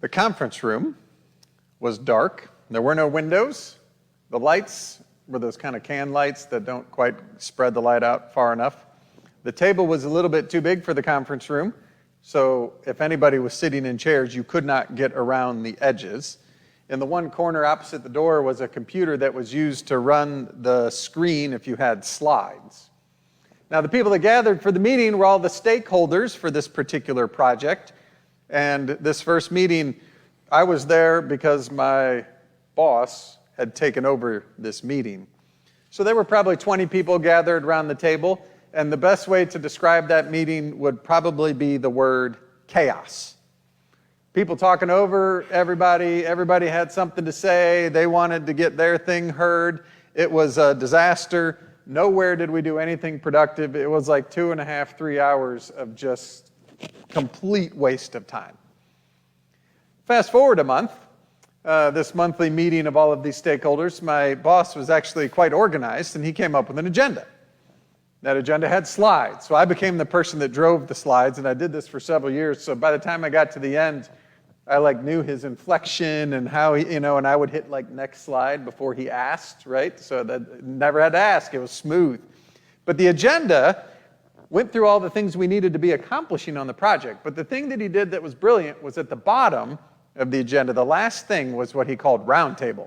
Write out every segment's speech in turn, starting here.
The conference room was dark. There were no windows. The lights were those kind of can lights that don't quite spread the light out far enough. The table was a little bit too big for the conference room, so if anybody was sitting in chairs, you could not get around the edges. In the one corner opposite the door was a computer that was used to run the screen if you had slides. Now, the people that gathered for the meeting were all the stakeholders for this particular project. And this first meeting, I was there because my boss had taken over this meeting. So there were probably 20 people gathered around the table, and the best way to describe that meeting would probably be the word chaos. People talking over everybody had something to say, they wanted to get their thing heard. It was a disaster. Nowhere did we do anything productive. It was like 2.5, 3 hours of just complete waste of time. Fast forward a month, this monthly meeting of all of these stakeholders, my boss was actually quite organized, and he came up with an agenda. That agenda had slides, so I became the person that drove the slides, and I did this for several years, so by the time I got to the end, I knew his inflection and how he, and I would hit next slide before he asked, right? So that never had to ask, it was smooth. But the agenda went through all the things we needed to be accomplishing on the project. But the thing that he did that was brilliant was at the bottom of the agenda, the last thing was what he called roundtable.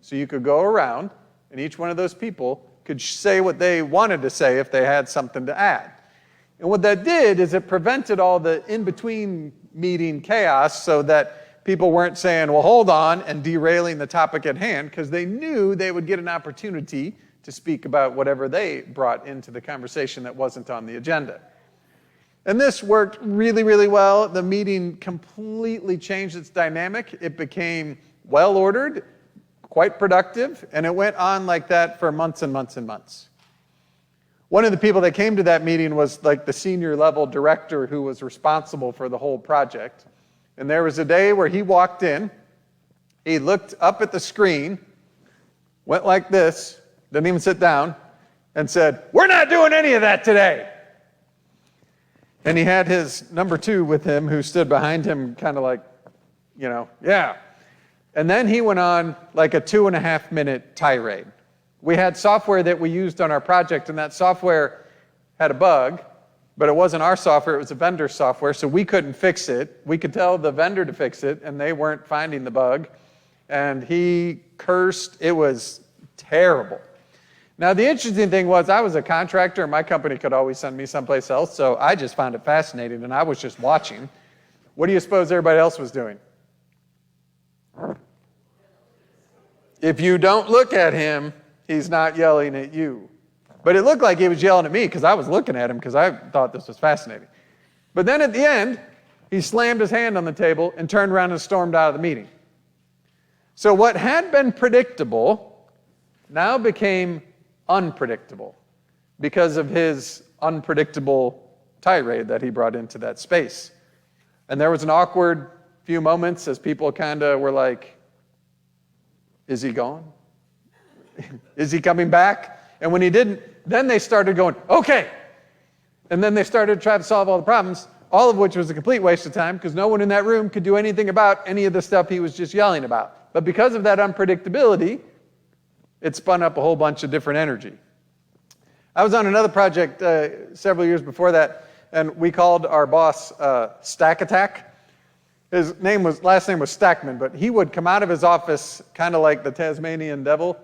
So you could go around, and each one of those people could say what they wanted to say if they had something to add. And what that did is it prevented all the in-between meeting chaos so that people weren't saying, well, hold on, and derailing the topic at hand, because they knew they would get an opportunity to speak about whatever they brought into the conversation that wasn't on the agenda. And this worked really, really well. The meeting completely changed its dynamic. It became well-ordered, quite productive, and it went on like that for months and months and months. One of the people that came to that meeting was the senior level director who was responsible for the whole project. And there was a day where he walked in, he looked up at the screen, went like this, didn't even sit down, and said, "We're not doing any of that today." And he had his number two with him who stood behind him kind of yeah. And then he went on a 2.5-minute tirade. We had software that we used on our project, and that software had a bug, but it wasn't our software, it was a vendor's software, so we couldn't fix it. We could tell the vendor to fix it, and they weren't finding the bug. And he cursed. It was terrible. Now, the interesting thing was I was a contractor, and my company could always send me someplace else, so I just found it fascinating, and I was just watching. What do you suppose everybody else was doing? If you don't look at him, he's not yelling at you. But it looked like he was yelling at me because I was looking at him because I thought this was fascinating. But then at the end, he slammed his hand on the table and turned around and stormed out of the meeting. So what had been predictable now became unpredictable because of his unpredictable tirade that he brought into that space. And there was an awkward few moments as people kind of were like, is he gone? Is he coming back? And when he didn't, then they started going, okay. And then they started to try to solve all the problems, all of which was a complete waste of time because no one in that room could do anything about any of the stuff he was just yelling about. But because of that unpredictability, it spun up a whole bunch of different energy. I was on another project several years before that, and we called our boss Stack Attack. His last name was Stackman, but he would come out of his office kind of like the Tasmanian devil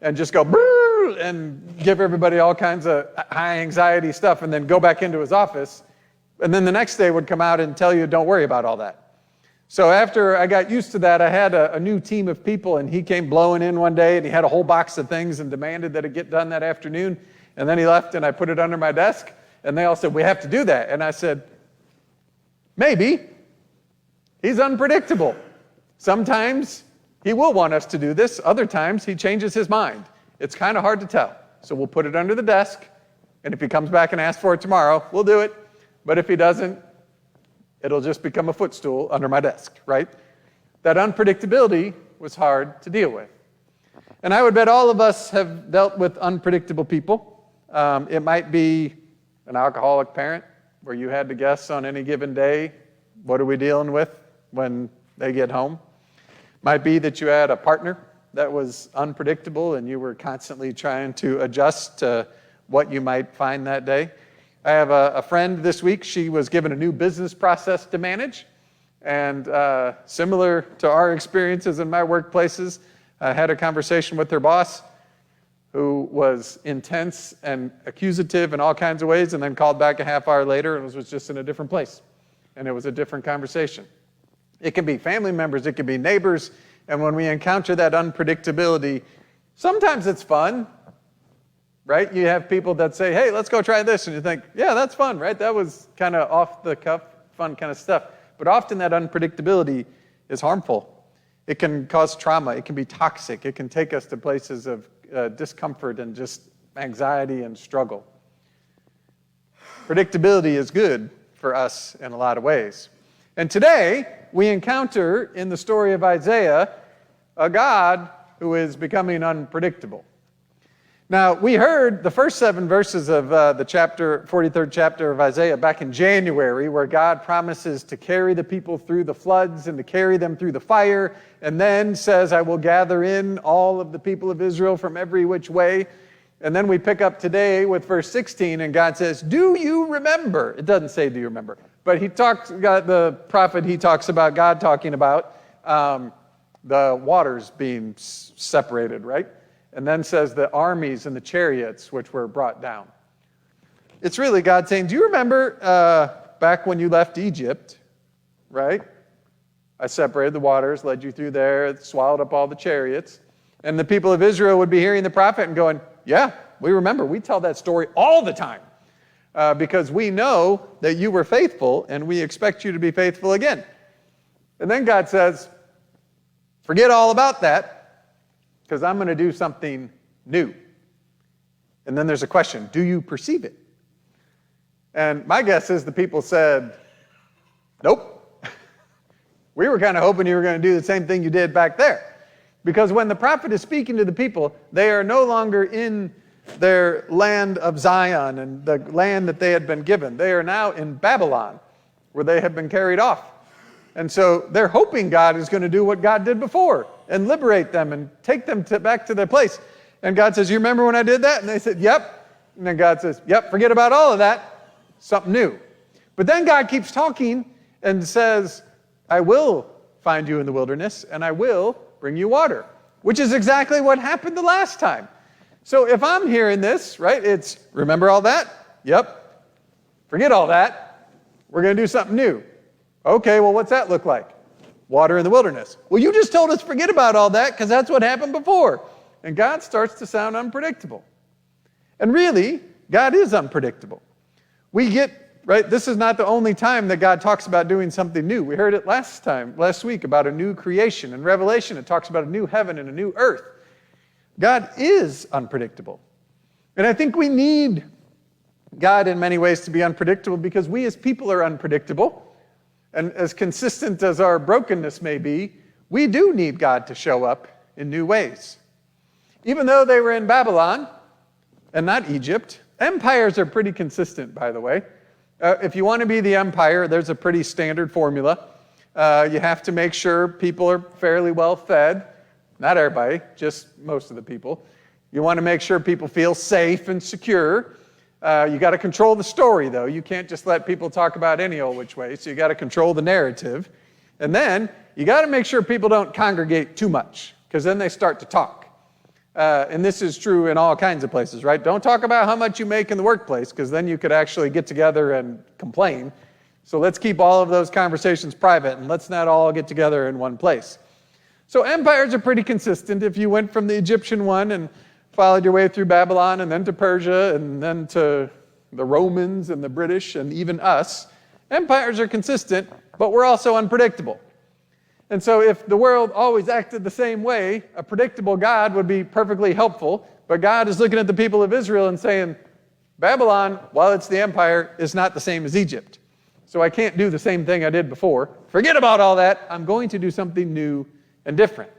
and just go brrr, and give everybody all kinds of high anxiety stuff and then go back into his office. And then the next day would come out and tell you, don't worry about all that. So after I got used to that, I had a new team of people, and he came blowing in one day, and he had a whole box of things and demanded that it get done that afternoon. And then he left, and I put it under my desk, and they all said, we have to do that. And I said, maybe. He's unpredictable. Sometimes he will want us to do this. Other times he changes his mind. It's kind of hard to tell. So we'll put it under the desk, and if he comes back and asks for it tomorrow, we'll do it. But if he doesn't, it'll just become a footstool under my desk, right? That unpredictability was hard to deal with. And I would bet all of us have dealt with unpredictable people. It might be an alcoholic parent where you had to guess on any given day, what are we dealing with when they get home. Might be that you had a partner that was unpredictable and you were constantly trying to adjust to what you might find that day. I have a friend this week. She was given a new business process to manage. And similar to our experiences in my workplaces, I had a conversation with her boss who was intense and accusative in all kinds of ways, and then called back a half hour later and was just in a different place. And it was a different conversation. It can be family members, it can be neighbors, and when we encounter that unpredictability, sometimes it's fun, right? You have people that say, hey, let's go try this, and you think, yeah, that's fun, right? That was kind of off the cuff, fun kind of stuff. But often that unpredictability is harmful. It can cause trauma, it can be toxic, it can take us to places of discomfort and just anxiety and struggle. Predictability is good for us in a lot of ways. And today, we encounter in the story of Isaiah a God who is becoming unpredictable. Now, we heard the first 7 verses of the 43rd chapter of Isaiah back in January, where God promises to carry the people through the floods and to carry them through the fire, and then says, I will gather in all of the people of Israel from every which way. And then we pick up today with verse 16, and God says, do you remember? It doesn't say, do you remember? But the prophet, he talks about God talking about the waters being separated, right? And then says the armies and the chariots which were brought down. It's really God saying, do you remember back when you left Egypt, right? I separated the waters, led you through there, swallowed up all the chariots. And the people of Israel would be hearing the prophet and going, yeah, we remember. We tell that story all the time because we know that you were faithful and we expect you to be faithful again. And then God says, forget all about that, because I'm going to do something new. And then there's a question, do you perceive it? And my guess is the people said, nope. We were kind of hoping you were going to do the same thing you did back there. Because when the prophet is speaking to the people, they are no longer in their land of Zion and the land that they had been given. They are now in Babylon, where they have been carried off. And so they're hoping God is going to do what God did before and liberate them and take them back to their place. And God says, you remember when I did that? And they said, yep. And then God says, yep, forget about all of that. Something new. But then God keeps talking and says, I will find you in the wilderness and I will bring you water, which is exactly what happened the last time. So if I'm hearing this, right, it's remember all that? Yep. Forget all that. We're going to do something new. Okay, well, what's that look like? Water in the wilderness. Well, you just told us forget about all that because that's what happened before. And God starts to sound unpredictable. And really, God is unpredictable. This is not the only time that God talks about doing something new. We heard it last week about a new creation. In Revelation, it talks about a new heaven and a new earth. God is unpredictable. And I think we need God in many ways to be unpredictable because we as people are unpredictable. And as consistent as our brokenness may be, we do need God to show up in new ways. Even though they were in Babylon and not Egypt, empires are pretty consistent, by the way. If you want to be the empire, there's a pretty standard formula. You have to make sure people are fairly well fed. Not everybody, just most of the people. You want to make sure people feel safe and secure. You got to control the story, though. You can't just let people talk about any old which way, so you got to control the narrative. And then you got to make sure people don't congregate too much, because then they start to talk. And this is true in all kinds of places, right? Don't talk about how much you make in the workplace, because then you could actually get together and complain. So let's keep all of those conversations private, and let's not all get together in one place. So empires are pretty consistent. If you went from the Egyptian one and followed your way through Babylon and then to Persia and then to the Romans and the British and even us, empires are consistent, but we're also unpredictable. And so if the world always acted the same way, a predictable God would be perfectly helpful, but God is looking at the people of Israel and saying, Babylon, while it's the empire, is not the same as Egypt. So I can't do the same thing I did before. Forget about all that. I'm going to do something new and different.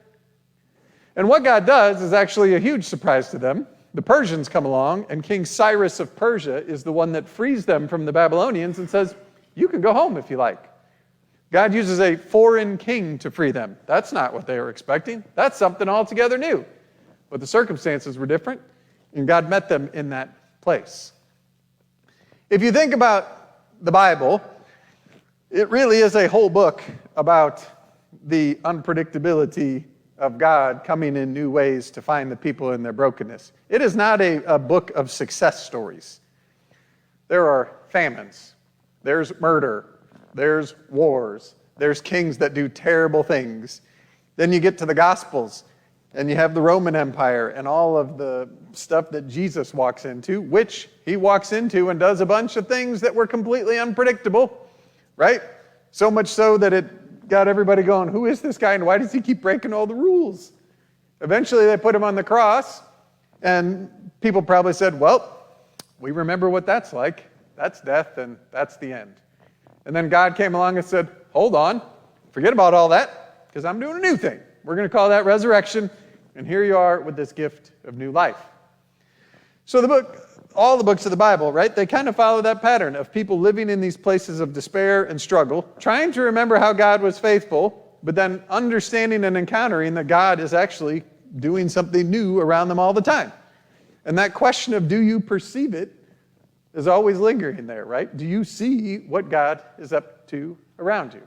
And what God does is actually a huge surprise to them. The Persians come along, and King Cyrus of Persia is the one that frees them from the Babylonians and says, you can go home if you like. God uses a foreign king to free them. That's not what they were expecting. That's something altogether new. But the circumstances were different, and God met them in that place. If you think about the Bible, it really is a whole book about the unpredictability of God coming in new ways to find the people in their brokenness. It is not a book of success stories. There are famines. There's murder. There's wars. There's kings that do terrible things. Then you get to the Gospels, and you have the Roman Empire and all of the stuff that Jesus walks into, which he walks into and does a bunch of things that were completely unpredictable, right? So much so that it got everybody going, who is this guy and why does he keep breaking all the rules? Eventually they put him on the cross, and people probably said, well, we remember what that's like. That's death, and that's the end. And then God came along and said, hold on, forget about all that, because I'm doing a new thing. We're going to call that resurrection, and here you are with this gift of new life. So the book, all the books of the Bible, right, they kind of follow that pattern of people living in these places of despair and struggle, trying to remember how God was faithful, but then understanding and encountering that God is actually doing something new around them all the time. And that question of do you perceive it is always lingering there, right? Do you see what God is up to around you?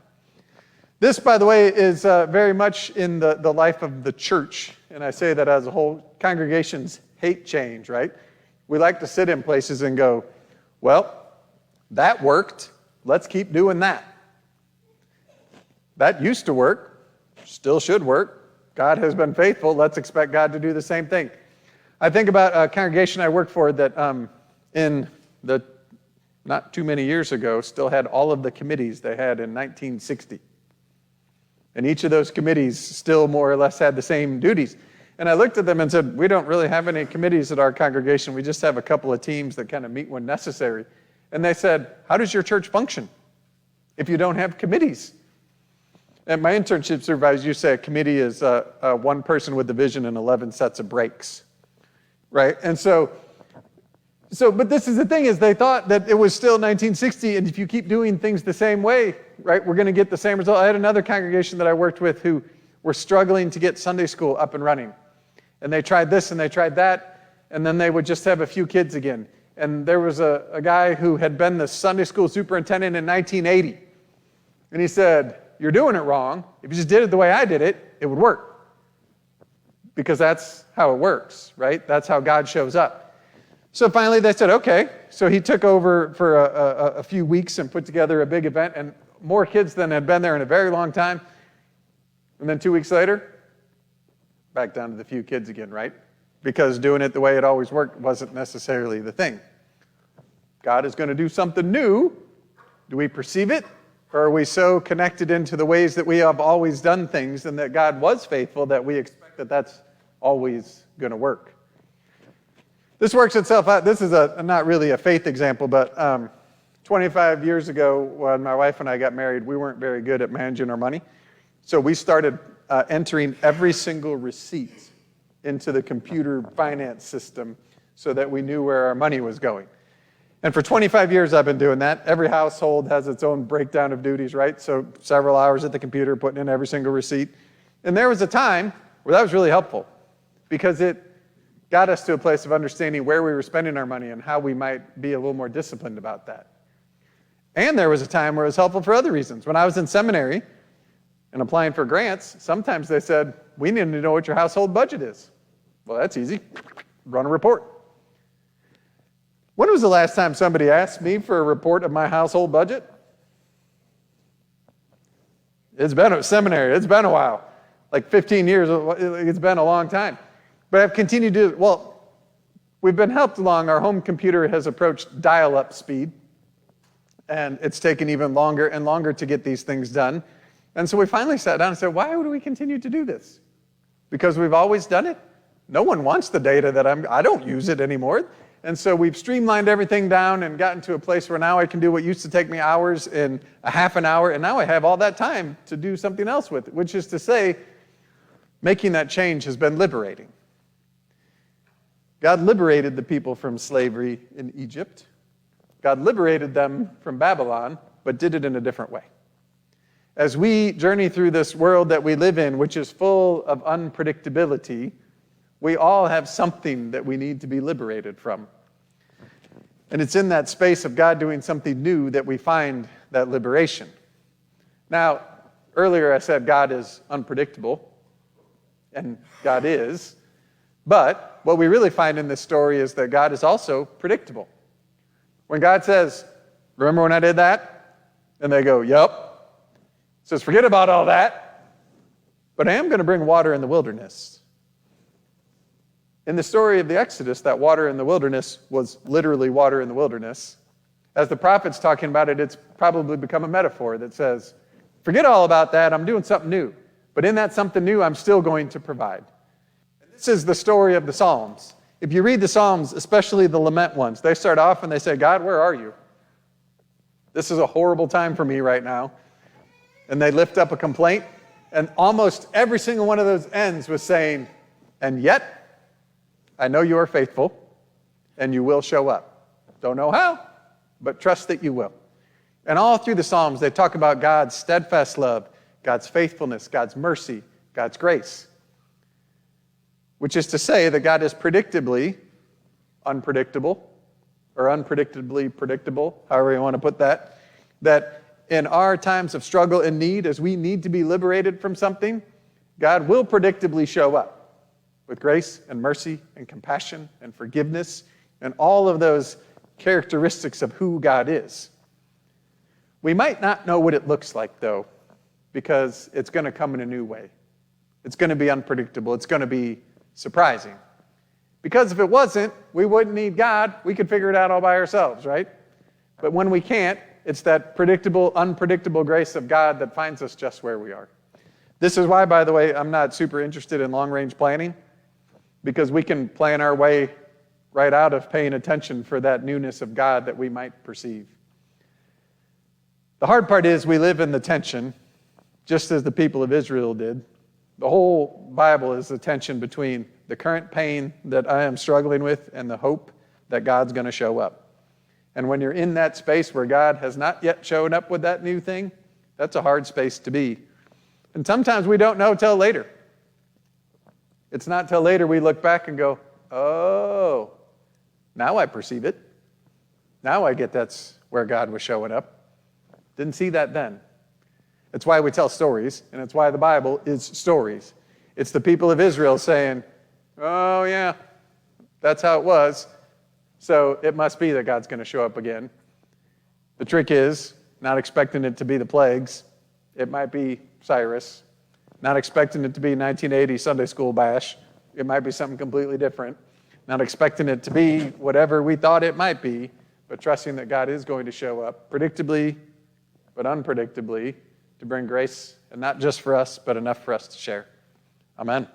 This, by the way, is very much in the life of the church, and I say that as a whole. Congregations hate change, right? We like to sit in places and go, well, that worked. Let's keep doing that. That used to work, still should work. God has been faithful. Let's expect God to do the same thing. I think about a congregation I worked for that in the not too many years ago still had all of the committees they had in 1960. And each of those committees still more or less had the same duties. And I looked at them and said, we don't really have any committees at our congregation. We just have a couple of teams that kind of meet when necessary. And they said, how does your church function if you don't have committees? And my internship supervisor used to say a committee is one person with the vision and 11 sets of brakes, right? And so, but this is the thing, is they thought that it was still 1960, and if you keep doing things the same way, right, we're going to get the same result. I had another congregation that I worked with who were struggling to get Sunday school up and running. And they tried this and they tried that, and then they would just have a few kids again. And there was a guy who had been the Sunday school superintendent in 1980. And he said, you're doing it wrong. If you just did it the way I did it, it would work. Because that's how it works, right? That's how God shows up. So finally they said, okay. So he took over for a few weeks and put together a big event, and more kids than had been there in a very long time. And then 2 weeks later, back down to the few kids again, right? Because doing it the way it always worked wasn't necessarily the thing. God is going to do something new. Do we perceive it? Or are we so connected into the ways that we have always done things and that God was faithful that we expect that that's always going to work? This works itself out. This is not really a faith example, but 25 years ago when my wife and I got married, we weren't very good at managing our money. So we started entering every single receipt into the computer finance system so that we knew where our money was going. And for 25 years I've been doing that. Every household has its own breakdown of duties, right? So several hours at the computer, putting in every single receipt. And there was a time where that was really helpful because it got us to a place of understanding where we were spending our money and how we might be a little more disciplined about that. And there was a time where it was helpful for other reasons. When I was in seminary and applying for grants, sometimes they said, we need to know what your household budget is. Well, that's easy. Run a report. When was the last time somebody asked me for a report of my household budget? It's been a seminary. It's been a while. Like 15 years. It's been a long time. But I've continued to, well, we've been helped along. Our home computer has approached dial-up speed. And it's taken even longer and longer to get these things done. And so we finally sat down and said, why would we continue to do this? Because we've always done it. No one wants the data that I don't use it anymore. And so we've streamlined everything down and gotten to a place where now I can do what used to take me hours in a half an hour. And now I have all that time to do something else with it, which is to say, making that change has been liberating. God liberated the people from slavery in Egypt. God liberated them from Babylon, but did it in a different way. as we journey through this world that we live in, which is full of unpredictability, we all have something that we need to be liberated from. And it's in that space of God doing something new that we find that liberation. Now, earlier I said God is unpredictable, and God is, but what we really find in this story is that God is also predictable. When God says, remember when I did that? And they go, yep. He says, forget about all that, but I am going to bring water in the wilderness. In the story of the Exodus, that water in the wilderness was literally water in the wilderness. As the prophet's talking about it, it's probably become a metaphor that says, forget all about that, I'm doing something new. But in that something new, I'm still going to provide. And this is the story of the Psalms. If you read the Psalms, especially the lament ones, they start off and they say, God, where are you? This is a horrible time for me right now. And they lift up a complaint, and almost every single one of those ends with saying, and yet, I know you are faithful, and you will show up. Don't know how, but trust that you will. And all through the Psalms, they talk about God's steadfast love, God's faithfulness, God's mercy, God's grace. Which is to say that God is predictably unpredictable, or unpredictably predictable, however you want to put that, that in our times of struggle and need, as we need to be liberated from something, God will predictably show up with grace and mercy and compassion and forgiveness and all of those characteristics of who God is. We might not know what it looks like, though, because it's going to come in a new way. It's going to be unpredictable. It's going to be surprising. Because if it wasn't, we wouldn't need God. We could figure it out all by ourselves, right? But when we can't, it's that predictable, unpredictable grace of God that finds us just where we are. This is why, by the way, I'm not super interested in long-range planning, because we can plan our way right out of paying attention for that newness of God that we might perceive. The hard part is we live in the tension, just as the people of Israel did. The whole Bible is the tension between the current pain that I am struggling with and the hope that God's going to show up. And when you're in that space where God has not yet shown up with that new thing, that's a hard space to be. And sometimes we don't know till later. It's not till later we look back and go, oh, now I perceive it. Now I get that's where God was showing up. Didn't see that then. It's why we tell stories, and it's why the Bible is stories. It's the people of Israel saying, oh yeah, that's how it was. So it must be that God's going to show up again. The trick is, not expecting it to be the plagues. It might be Cyrus. Not expecting it to be 1980 Sunday school bash. It might be something completely different. Not expecting it to be whatever we thought it might be, but trusting that God is going to show up predictably, but unpredictably, to bring grace, and not just for us, but enough for us to share. Amen.